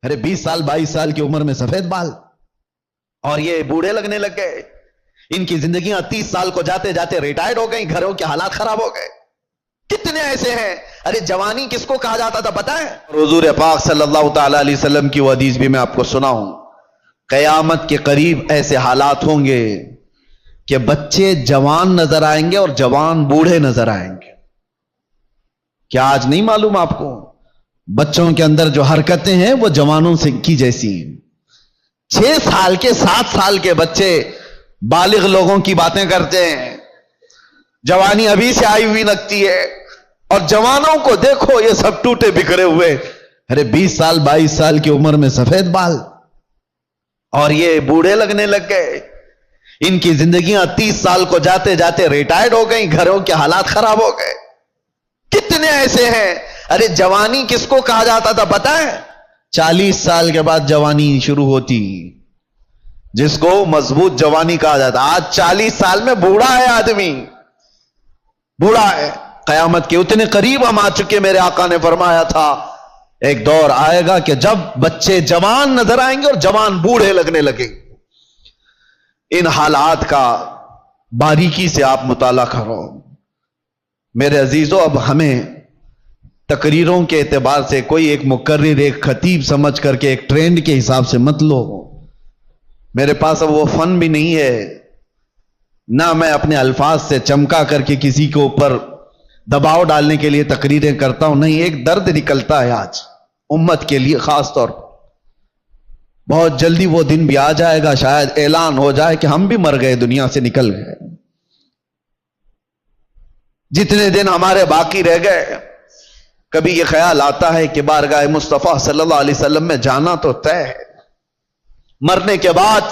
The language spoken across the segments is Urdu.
ارے 20 سال 22 سال کی عمر میں سفید بال اور یہ بوڑھے لگنے لگ گئے. ان کی زندگیاں 30 سال کو جاتے جاتے ریٹائرڈ ہو گئی. گھروں کے حالات خراب ہو گئے. کتنے ایسے ہیں. ارے جوانی کس کو کہا جاتا تھا پتہ ہے؟ حضور پاک صلی اللہ تعالی علیہ وسلم کی وہ حدیث بھی میں آپ کو سناؤں. قیامت کے قریب ایسے حالات ہوں گے کہ بچے جوان نظر آئیں گے اور جوان بوڑھے نظر آئیں گے. کیا آج نہیں معلوم آپ کو؟ بچوں کے اندر جو حرکتیں ہیں وہ جوانوں سے کی جیسی ہیں. 6 سال کے 7 سال کے بچے بالغ لوگوں کی باتیں کرتے ہیں. جوانی ابھی سے آئی ہوئی لگتی ہے اور جوانوں کو دیکھو یہ سب ٹوٹے بکھرے ہوئے. ارے 20 سال 22 سال کی عمر میں سفید بال اور یہ بوڑھے لگنے لگ گئے. ان کی زندگیاں 30 سال کو جاتے جاتے ریٹائرڈ ہو گئی. گھروں کے حالات خراب ہو گئے. کتنے ایسے ہیں. ارے جوانی کس کو کہا جاتا تھا پتہ ہے؟ 40 سال کے بعد جوانی شروع ہوتی جس کو مضبوط جوانی کہا جاتا. آج 40 سال میں بوڑھا ہے آدمی, بوڑھا ہے. قیامت کے اتنے قریب ہم آ چکے. میرے آقا نے فرمایا تھا ایک دور آئے گا کہ جب بچے جوان نظر آئیں گے اور جوان بوڑھے لگنے لگے. ان حالات کا باریکی سے آپ مطالعہ کرو میرے عزیزو. اب ہمیں تقریروں کے اعتبار سے کوئی ایک مقرر ایک خطیب سمجھ کر کے ایک ٹرینڈ کے حساب سے مت لو. میرے پاس اب وہ فن بھی نہیں ہے, نہ میں اپنے الفاظ سے چمکا کر کے کسی کے اوپر دباؤ ڈالنے کے لیے تقریریں کرتا ہوں. نہیں, ایک درد نکلتا ہے آج امت کے لیے خاص طور پر. بہت جلدی وہ دن بھی آ جائے گا, شاید اعلان ہو جائے کہ ہم بھی مر گئے, دنیا سے نکل گئے. جتنے دن ہمارے باقی رہ گئے کبھی یہ خیال آتا ہے کہ بارگاہ مصطفیٰ صلی اللہ علیہ وسلم میں جانا تو طے ہے, مرنے کے بعد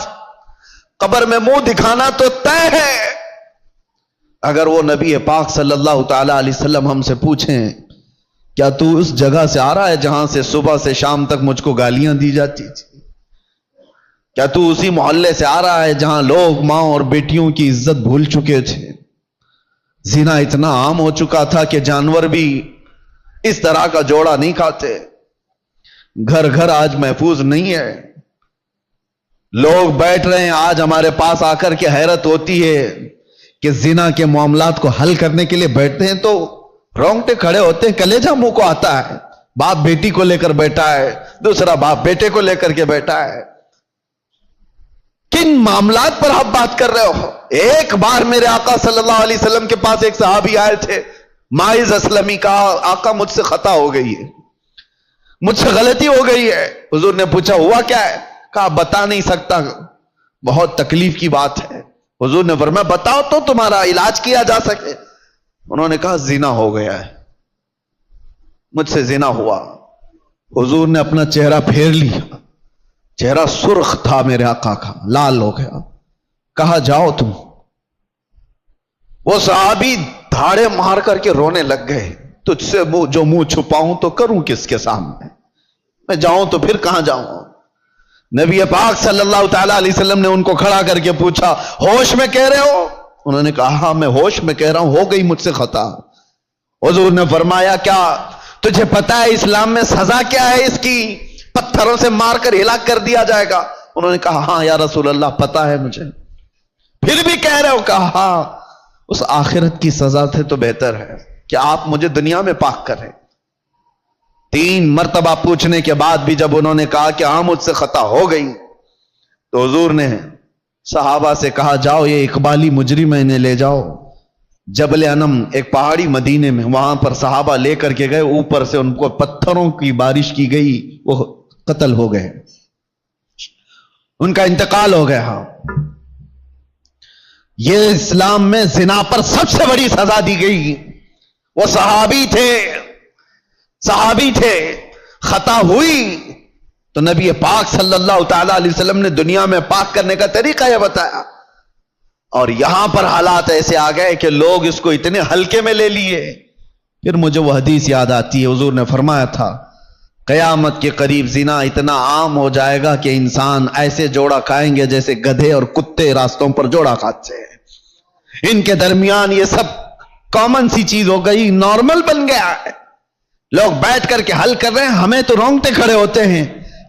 قبر میں منہ دکھانا تو طے ہے. اگر وہ نبی پاک صلی اللہ تعالی علیہ وسلم ہم سے پوچھیں کیا تو اس جگہ سے آ رہا ہے جہاں سے صبح سے شام تک مجھ کو گالیاں دی جاتی تھی؟ کیا تو اسی محلے سے آ رہا ہے جہاں لوگ ماں اور بیٹیوں کی عزت بھول چکے تھے؟ زنا اتنا عام ہو چکا تھا کہ جانور بھی اس طرح کا جوڑا نہیں کھاتے. گھر گھر آج محفوظ نہیں ہے. لوگ بیٹھ رہے ہیں آج ہمارے پاس آ کر کے حیرت ہوتی ہے کہ زنا کے معاملات کو حل کرنے کے لیے بیٹھتے ہیں تو رونگٹے کھڑے ہوتے ہیں, کلیجہ منہ کو آتا ہے. باپ بیٹی کو لے کر بیٹھا ہے, دوسرا باپ بیٹے کو لے کر کے بیٹھا ہے. کن معاملات پر آپ بات کر رہے ہو؟ ایک بار میرے آقا صلی اللہ علیہ وسلم کے پاس ایک صحابی آئے تھے, ماعز اسلمی, کہا آقا مجھ سے خطا ہو گئی ہے, مجھ سے غلطی ہو گئی ہے. حضور نے پوچھا ہوا کیا ہے؟ کہا بتا نہیں سکتا, بہت تکلیف کی بات ہے. حضور نے فرمایا بتاؤ تو تمہارا علاج کیا جا سکے. انہوں نے کہا زنا ہو گیا ہے, مجھ سے زنا ہوا. حضور نے اپنا چہرہ پھیر لیا, چہرہ سرخ تھا میرے آقا کا, لال ہو گیا. کہا جاؤ تم. وہ صحابی دھاڑے مار کر کے رونے لگ گئے. تجھ سے جو منہ چھپاؤں تو کروں کس کے سامنے؟ میں جاؤں تو پھر کہاں جاؤں؟ نبی پاک صلی اللہ تعالی علیہ وسلم نے ان کو کھڑا کر کے پوچھا ہوش میں کہہ رہے ہو؟ انہوں نے کہا ہاں میں ہوش میں کہہ رہا ہوں, ہو گئی مجھ سے خطا. حضور نے فرمایا کیا تجھے پتا ہے اسلام میں سزا کیا ہے اس کی؟ پتھروں سے مار کر ہلاک کر دیا جائے گا. انہوں نے کہا ہاں یا رسول اللہ پتا ہے مجھے. پھر بھی کہہ رہے ہو؟ کہا ہاں, اس آخرت کی سزا سے تو بہتر ہے کہ آپ مجھے دنیا میں پاک کریں. 3 مرتبہ پوچھنے کے بعد بھی جب انہوں نے کہا کہ ہاں مجھ سے خطا ہو گئی, تو حضور نے صحابہ سے کہا جاؤ یہ اقبالی مجرم انہیں لے جاؤ جبل انم, ایک پہاڑی مدینے میں, وہاں پر صحابہ لے کر کے گئے. اوپر سے ان کو پتھروں کی بارش کی گئی, وہ قتل ہو گئے, ان کا انتقال ہو گیا. یہ اسلام میں زنا پر سب سے بڑی سزا دی گئی. وہ صحابی تھے, خطا ہوئی تو نبی پاک صلی اللہ تعالی علیہ وسلم نے دنیا میں پاک کرنے کا طریقہ یہ بتایا. اور یہاں پر حالات ایسے آ گئے کہ لوگ اس کو اتنے ہلکے میں لے لیے. پھر مجھے وہ حدیث یاد آتی ہے, حضور نے فرمایا تھا قیامت کے قریب زنا اتنا عام ہو جائے گا کہ انسان ایسے جوڑا کھائیں گے جیسے گدھے اور کتے راستوں پر جوڑا کھاتے ہیں. ان کے درمیان یہ سب کامن سی چیز ہو گئی, نارمل بن گیا ہے. لوگ بیٹھ کر کے حل کر رہے ہیں, ہمیں تو رونگٹے کھڑے ہوتے ہیں